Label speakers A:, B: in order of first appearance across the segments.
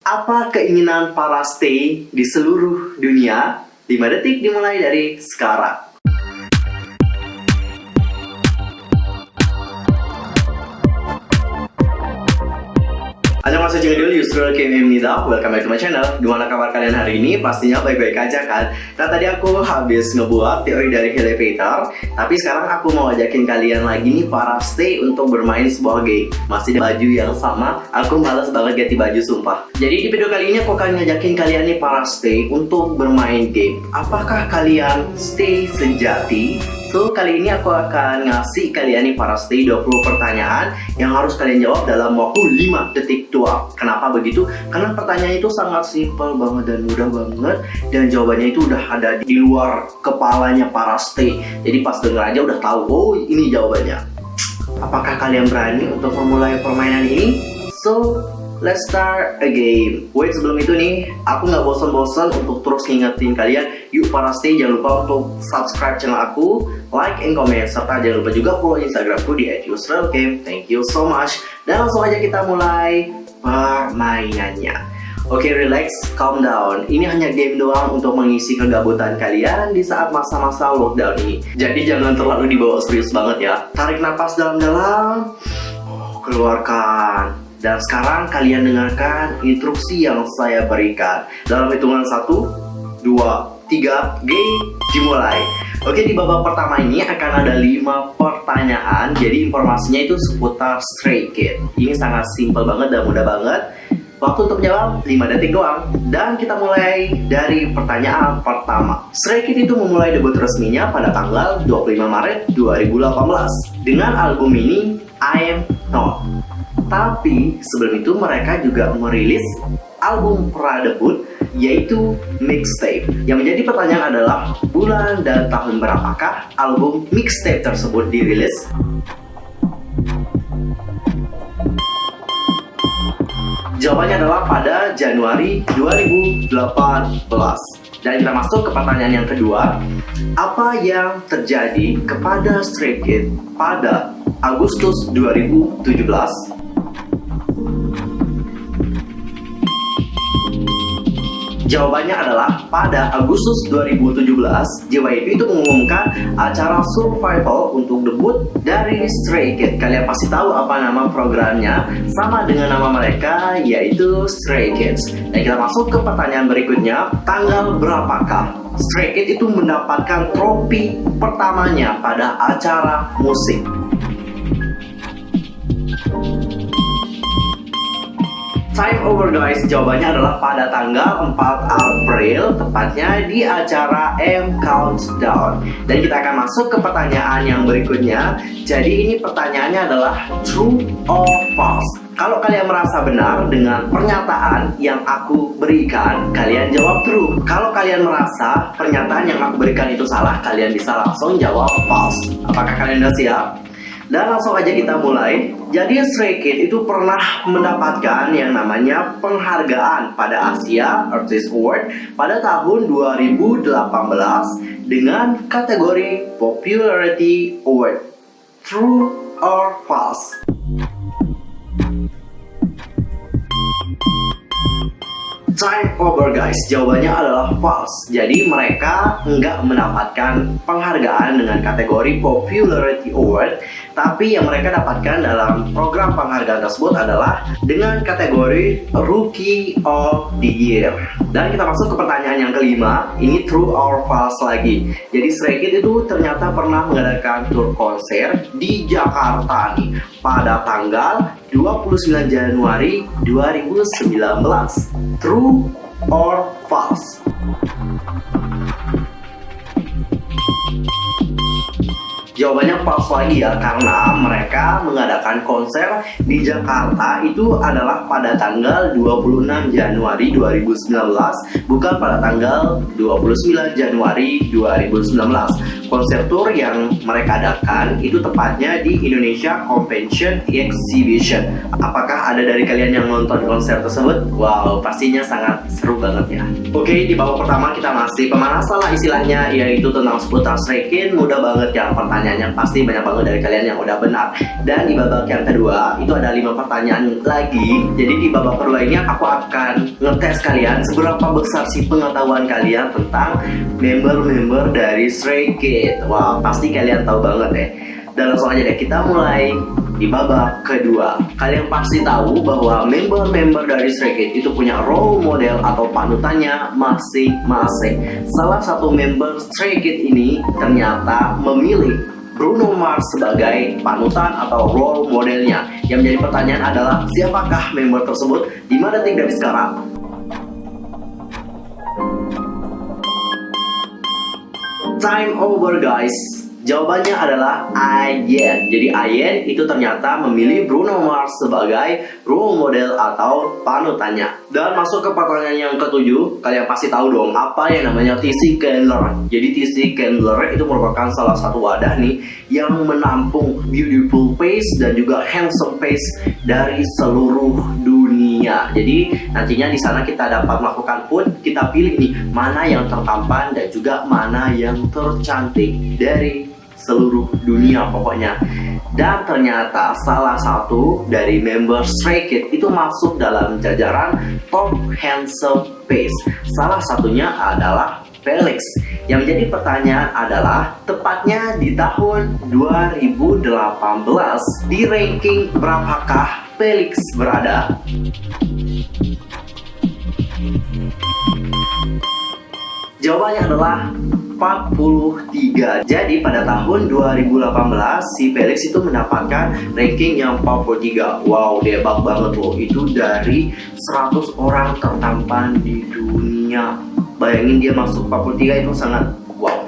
A: Apa keinginan para stay di seluruh dunia? 5 detik dimulai dari sekarang. Annyeonghaseyo dulu, Yusril Kimimnida. Welcome back to my channel. Gimana kabar kalian hari ini? Pastinya baik-baik aja kan? Nah, tadi aku habis ngebuat teori dari elevator, tapi sekarang aku mau ajakin kalian lagi nih para stay untuk bermain sebuah game. Masih di baju yang sama, aku males banget ganti baju sumpah. Jadi di video kali ini aku akan ngajakin kalian nih para stay untuk bermain game. Apakah kalian stay sejati? So, kali ini aku akan ngasih kalian nih para stay 20 pertanyaan yang harus kalian jawab dalam waktu 5 detik doang. Kenapa begitu? Karena pertanyaan itu sangat simpel banget dan mudah banget, dan jawabannya itu udah ada di luar kepalanya para stay. Jadi pas denger aja udah tahu, oh ini jawabannya. Apakah kalian berani untuk memulai permainan ini? So, let's start a game. Wait, sebelum itu nih, aku nggak bosan-bosan untuk terus ngingetin kalian. Yuk para stay, jangan lupa untuk subscribe channel aku, like and comment, serta jangan lupa juga follow Instagramku di @yusrelkim. Thank you so much. Dan langsung aja kita mulai permainannya. Oke, relax, calm down. Ini hanya game doang untuk mengisi kegabutan kalian di saat masa-masa lockdown ini. Jadi jangan terlalu dibawa serius banget ya. Tarik nafas dalam-dalam, keluarkan. Dan sekarang kalian dengarkan instruksi yang saya berikan. Dalam hitungan 1, 2, 3, game dimulai. Oke, di babak pertama ini akan ada 5 pertanyaan. Jadi informasinya itu seputar Stray Kids. Ini sangat simpel banget dan mudah banget. Waktu untuk jawab 5 detik doang. Dan kita mulai dari pertanyaan pertama. Stray Kids itu memulai debut resminya pada tanggal 25 Maret 2018 dengan album ini I Am Not. Tapi sebelum itu mereka juga merilis album pra-debut yaitu Mixtape. Yang menjadi pertanyaan adalah bulan dan tahun berapakah album Mixtape tersebut dirilis? Jawabannya adalah pada Januari 2018. Dan kita masuk ke pertanyaan yang kedua. Apa yang terjadi kepada Stray Kids pada Agustus 2017? Jawabannya adalah pada Agustus 2017, JYP itu mengumumkan acara survival untuk debut dari Stray Kids. Kalian pasti tahu apa nama programnya, sama dengan nama mereka, yaitu Stray Kids. Dan kita masuk ke pertanyaan berikutnya, tanggal berapakah Stray Kids itu mendapatkan trofi pertamanya pada acara musik? Time over guys, jawabannya adalah pada tanggal 4 April, tepatnya di acara M Countdown. Dan kita akan masuk ke pertanyaan yang berikutnya. Jadi ini pertanyaannya adalah true or false. Kalau kalian merasa benar dengan pernyataan yang aku berikan, kalian jawab true. Kalau kalian merasa pernyataan yang aku berikan itu salah, kalian bisa langsung jawab false. Apakah kalian sudah siap? Dan langsung aja kita mulai. Jadi Stray Kids itu pernah mendapatkan yang namanya penghargaan pada Asia Artist Award pada tahun 2018 dengan kategori Popularity Award. True or false? Time over guys, jawabannya adalah false. Jadi mereka nggak mendapatkan penghargaan dengan kategori Popularity Award, tapi yang mereka dapatkan dalam program penghargaan tersebut adalah dengan kategori Rookie of the Year. Dan kita masuk ke pertanyaan yang kelima, ini true or false lagi. Jadi Stray Kids itu ternyata pernah mengadakan tour konser di Jakarta nih pada tanggal 29 Januari 2019. True or false? Jawabannya false lagi ya, karena mereka mengadakan konser di Jakarta itu adalah pada tanggal 26 Januari 2019, bukan pada tanggal 29 Januari 2019. konser tour yang mereka adakan itu tepatnya di Indonesia Convention Exhibition. Apakah ada dari kalian yang nonton konser tersebut? Wow, pastinya sangat seru banget ya. Oke, di babak pertama kita masih pemanasan lah istilahnya, yaitu tentang seputar Stray Kids. Mudah banget ya pertanyaannya, pasti banyak banget dari kalian yang udah benar. Dan di babak yang kedua itu ada 5 pertanyaan lagi. Jadi di babak kedua ini aku akan ngetes kalian seberapa besar sih pengetahuan kalian tentang member-member dari Stray Kids. Wah, pasti kalian tahu banget ya. Dan langsung aja deh kita mulai di babak kedua. Kalian pasti tahu bahwa member-member dari Stray Kids itu punya role model atau panutannya masing-masing. Salah satu member Stray Kids ini ternyata memilih Bruno Mars sebagai panutan atau role modelnya. Yang menjadi pertanyaan adalah siapakah member tersebut? 5 detik dari sekarang. Time over guys. Jawabannya adalah Ayen. Jadi Ayen itu ternyata memilih Bruno Mars sebagai role model atau panutannya. Dan masuk ke pertanyaan yang ketujuh. Kalian pasti tahu dong apa yang namanya TC Candler. Jadi TC Candler itu merupakan salah satu wadah nih yang menampung beautiful face dan juga handsome face dari seluruh dunia. Jadi nantinya di sana kita dapat melakukan pun kita pilih nih mana yang tertampan dan juga mana yang tercantik dari seluruh dunia pokoknya. Dan ternyata salah satu dari member Stray Kids itu masuk dalam jajaran top handsome face. Salah satunya adalah Felix. Yang menjadi pertanyaan adalah tepatnya di tahun 2018 di ranking berapakah Felix berada? Jawabannya adalah 43. Jadi pada tahun 2018 si Felix itu mendapatkan ranking yang 43. Wow, dia hebat banget loh. Itu dari 100 orang tertampan di dunia. Bayangin dia masuk 43 itu sangat wow,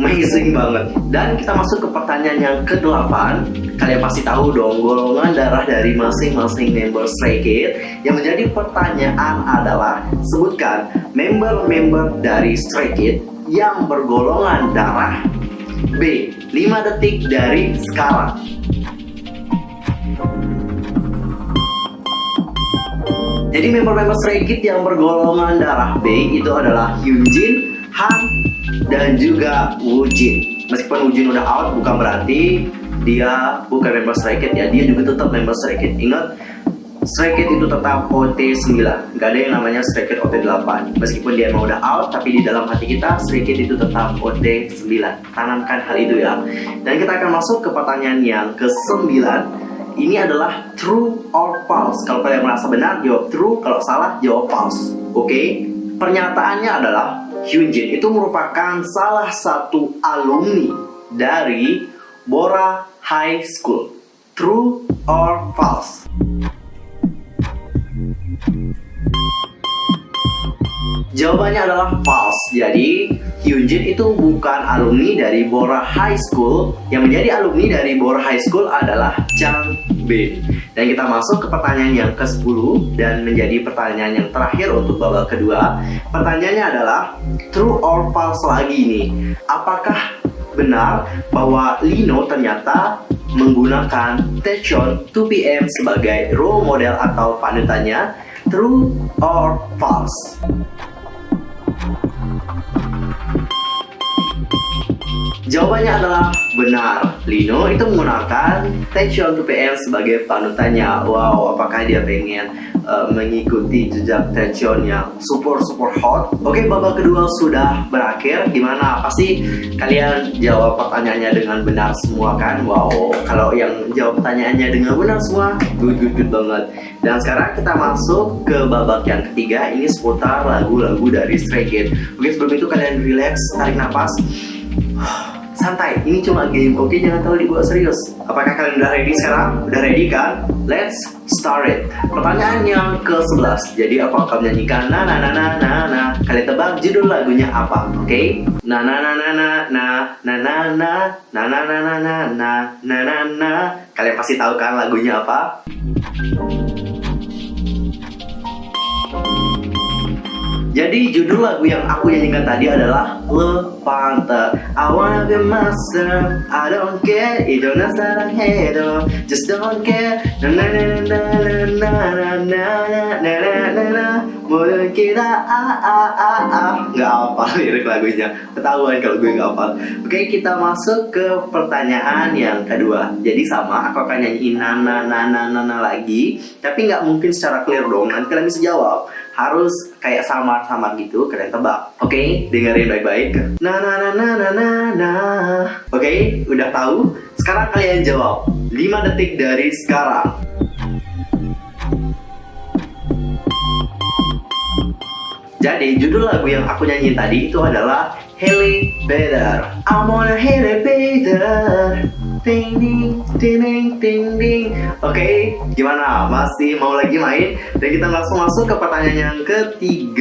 A: amazing banget. Dan kita masuk ke pertanyaan yang ke-8. Kalian pasti tahu dong golongan darah dari masing-masing member Stray Kids. Yang menjadi pertanyaan adalah sebutkan member-member dari Stray Kids yang bergolongan darah B. 5 detik dari sekarang. Jadi member-member Stray Kids yang bergolongan darah B itu adalah Hyunjin, Han, dan juga Woojin. Meskipun Woojin udah out bukan berarti dia bukan member Stray Kids ya, dia juga tetap member Stray Kids. Ingat, Stray Kids itu tetap OT9, gak ada yang namanya Stray Kids OT8. Meskipun dia emang udah out, tapi di dalam hati kita Stray Kids itu tetap OT9. Tanamkan hal itu ya. Dan kita akan masuk ke pertanyaan yang ke-9. Ini adalah true or false. Kalau kalian merasa benar, jawab true. Kalau salah, jawab false. Oke? Pernyataannya adalah Hyunjin itu merupakan salah satu alumni dari Bora High School. True or false? Jawabannya adalah false. Jadi Hyunjin itu bukan alumni dari Bora High School. Yang menjadi alumni dari Bora High School adalah Chang Bin. Dan kita masuk ke pertanyaan yang ke-10 dan menjadi pertanyaan yang terakhir untuk babak kedua. Pertanyaannya adalah true or false lagi nih. Apakah benar bahwa Lino ternyata menggunakan Taecyeon 2PM sebagai role model atau panutannya? True or false? Jawabannya adalah benar. Lino itu menggunakan Taecyeon 2PM sebagai panutannya. Wow, apakah dia pengen mengikuti jejak Taecyeon yang super hot? Oke, babak kedua sudah berakhir. Gimana? Pasti kalian jawab pertanyaannya dengan benar semua kan? Wow, kalau yang jawab pertanyaannya dengan benar semua, good banget. Dan sekarang kita masuk ke babak yang ketiga. Ini seputar lagu-lagu dari Stray Kids. Oke, sebelum itu kalian relax, tarik nafas. Santai, ini cuma game, oke? Jangan terlalu dibuat serius. Apakah kalian udah ready sekarang? Udah ready kan? Let's start it. Pertanyaan yang ke-11. Jadi apa kamu menyanyikan na na na na na na? Kalian tebak judul lagunya apa, oke? Na na na na na na na na na na na na na na na na na na. Kalian pasti tahu kan lagunya apa? Jadi judul lagu yang aku nyanyikan tadi adalah Le Panther. I wanna be master, I don't care, itu nasarang hedo, just don't care. Na na na na na na na na na na na. Mulut kita nggak hafal lirik lagunya, ketahuan kalau gue nggak hafal. Oke, kita masuk ke pertanyaan yang kedua. Jadi sama, aku akan nyanyiin na lagi, tapi nggak mungkin secara clear dong. Nanti kalian bisa jawab, harus kayak samar-samar gitu, kalian tebak. Oke, dengerin baik-baik. Na. Oke, udah tahu? Sekarang kalian jawab. 5 detik dari sekarang. Jadi judul lagu yang aku nyanyiin tadi itu adalah Elevator. I'm on a elevator. Ding ding ding ding ding ding. Oke, gimana? Masih mau lagi main? Dan kita langsung masuk ke pertanyaan yang ke-13.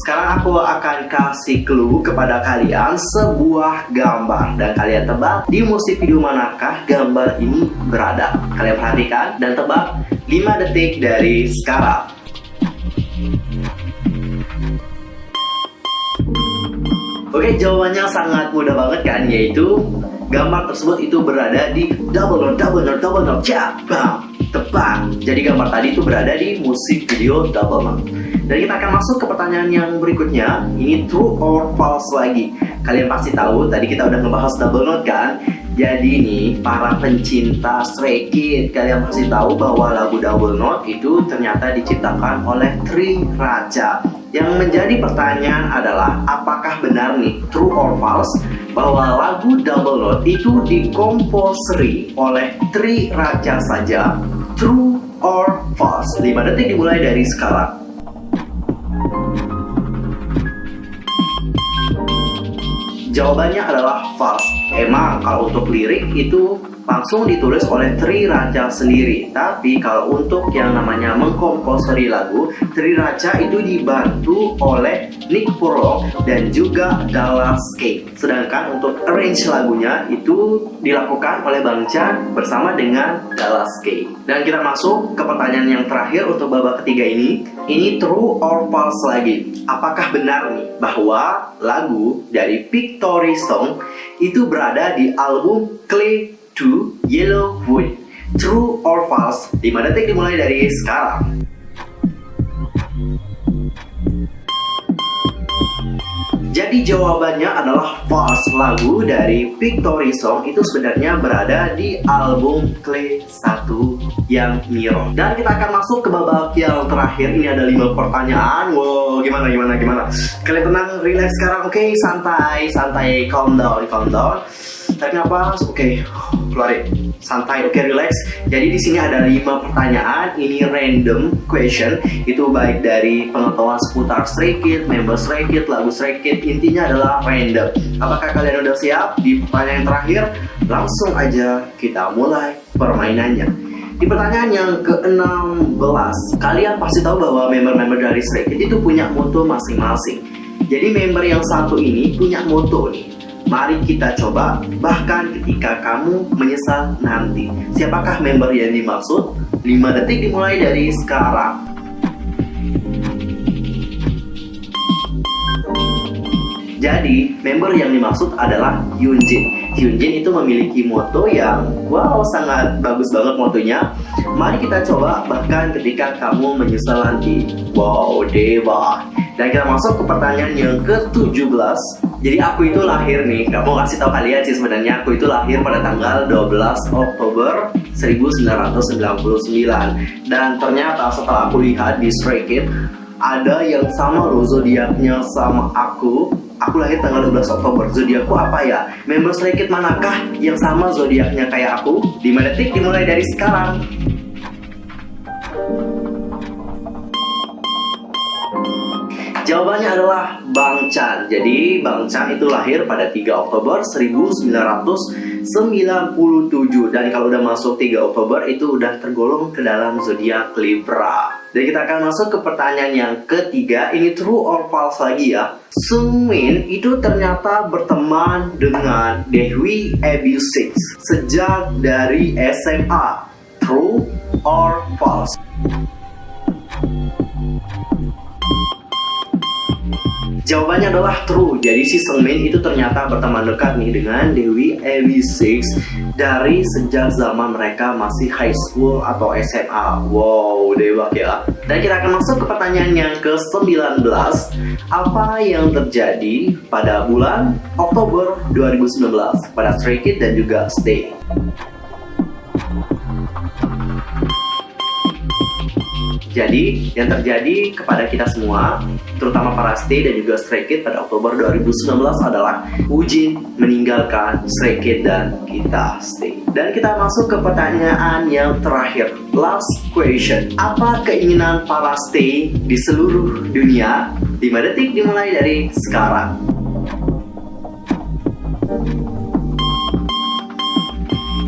A: Sekarang aku akan kasih clue kepada kalian sebuah gambar dan kalian tebak di musik video manakah gambar ini berada. Kalian perhatikan dan tebak 5 detik dari sekarang. Oke, jawabannya sangat mudah banget kan, yaitu gambar tersebut itu berada di double note, bam, tepat. Jadi gambar tadi itu berada di musik video double note. Dan kita akan masuk ke pertanyaan yang berikutnya. Ini true or false lagi. Kalian pasti tahu, tadi kita udah ngebahas double note kan. Jadi nih, para pencinta Stray Kids, kalian pasti tahu bahwa lagu double note itu ternyata diciptakan oleh Tri Raja. Yang menjadi pertanyaan adalah, apakah benar nih, true or false, bahwa lagu double note itu dikomposeri oleh Tri Raja saja? True or false? 5 detik dimulai dari sekarang. Jawabannya adalah false. Emang kalau untuk lirik itu langsung ditulis oleh Tri Raja sendiri. Tapi kalau untuk yang namanya mengkomposeri lagu, Tri Raja itu dibantu oleh Nick Purlock dan juga Dallas K. Sedangkan untuk arrange lagunya itu dilakukan oleh Bang Chan bersama dengan Dallas K. Dan kita masuk ke pertanyaan yang terakhir untuk babak ketiga ini. Ini true or false lagi. Apakah benar nih bahwa lagu dari Victory Song itu berada di album Clay to Yellowwood? True or false? 5 detik dimulai dari sekarang. Jadi jawabannya adalah false. Lagu dari Victory Song itu sebenarnya berada di album Clay 1 yang Miro. Dan kita akan masuk ke babak yang terakhir. Ini ada 5 pertanyaan. Wow, gimana? Kalian tenang, relax sekarang. Oke, santai, calm down. Tarik nafas, oke, keluarin. Santai, oke, relax. Jadi di sini ada 5 pertanyaan. Ini random question. Itu baik dari pengetahuan seputar Stray Kids, member Stray Kids, lagu Stray Kids. Intinya adalah random. Apakah kalian udah siap? Di pertanyaan yang terakhir, langsung aja kita mulai permainannya. Di pertanyaan yang ke-16, kalian pasti tahu bahwa member-member dari Stray Kids itu punya moto masing-masing. Jadi member yang satu ini punya moto nih. Mari kita coba, bahkan ketika kamu menyesal nanti. Siapakah member yang dimaksud? 5 detik dimulai dari sekarang. Jadi, member yang dimaksud adalah Hyunjin. Hyunjin itu memiliki moto yang, wow, sangat bagus banget motonya. Mari kita coba, bahkan ketika kamu menyesal nanti. Wow, dewa. Dan kita masuk ke pertanyaan yang ke-17. Jadi aku itu lahir nih, gak mau kasih tahu kalian sih sebenarnya. Aku itu lahir pada tanggal 12 Oktober 1999. Dan ternyata setelah aku lihat di Stray Kids, ada yang sama loh zodiaknya sama aku. Aku lahir tanggal 12 Oktober. Zodiakku apa ya? Member Stray Kids manakah yang sama zodiaknya kayak aku? 5 detik dimulai dari sekarang. Jawabannya adalah Bang Chan. Jadi Bang Chan itu lahir pada 3 Oktober 1997. Dan kalau udah masuk 3 Oktober itu udah tergolong ke dalam zodiak Libra. Dan kita akan masuk ke pertanyaan yang ketiga. Ini true or false lagi ya. Seungmin itu ternyata berteman dengan Dewi Abby6 sejak dari SMA. True or false? Jawabannya adalah true. Jadi si Seungmin itu ternyata berteman dekat nih dengan Dewi EV6 dari sejak zaman mereka masih high school atau SMA. Wow, dewak ya. Dan kita akan masuk ke pertanyaan yang ke-19. Apa yang terjadi pada bulan Oktober 2019 pada Stray Kids dan juga Stay? Jadi, yang terjadi kepada kita semua, terutama para Stay dan juga Stray Kids pada Oktober 2019 adalah Woojin meninggalkan Stray Kids dan kita Stay. Dan kita masuk ke pertanyaan yang terakhir, last question. Apa keinginan para Stay di seluruh dunia? 5 detik dimulai dari sekarang.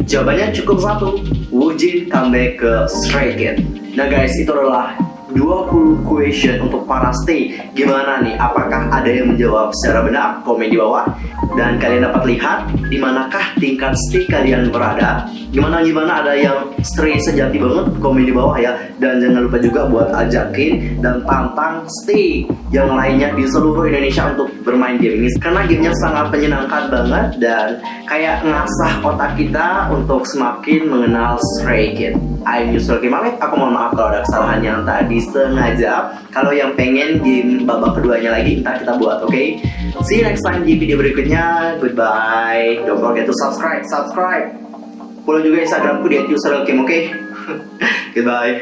A: Jawabannya cukup satu, Woojin comeback ke Stray Kids. Nah guys, itu adalah 20 question untuk para Stay. Gimana nih? Apakah ada yang menjawab secara benar? Komen di bawah. Dan kalian dapat lihat di manakah tingkat Stay kalian berada. Gimana ada yang Stray sejati banget? Komen di bawah ya. Dan jangan lupa juga buat ajakin dan tantang Stay yang lainnya di seluruh Indonesia untuk bermain game ini. Karena gamenya sangat menyenangkan banget dan kayak ngasah otak kita untuk semakin mengenal Stray Kids. I'm Yusuf Kimalik, aku mohon maaf kalau ada kesalahan yang tadi sengaja. Kalau yang pengen game babak keduanya lagi, ntar kita buat, oke? See you next time di video berikutnya. Goodbye. Don't forget to subscribe. Follow juga Instagramku di @yusufkim, oke? Goodbye.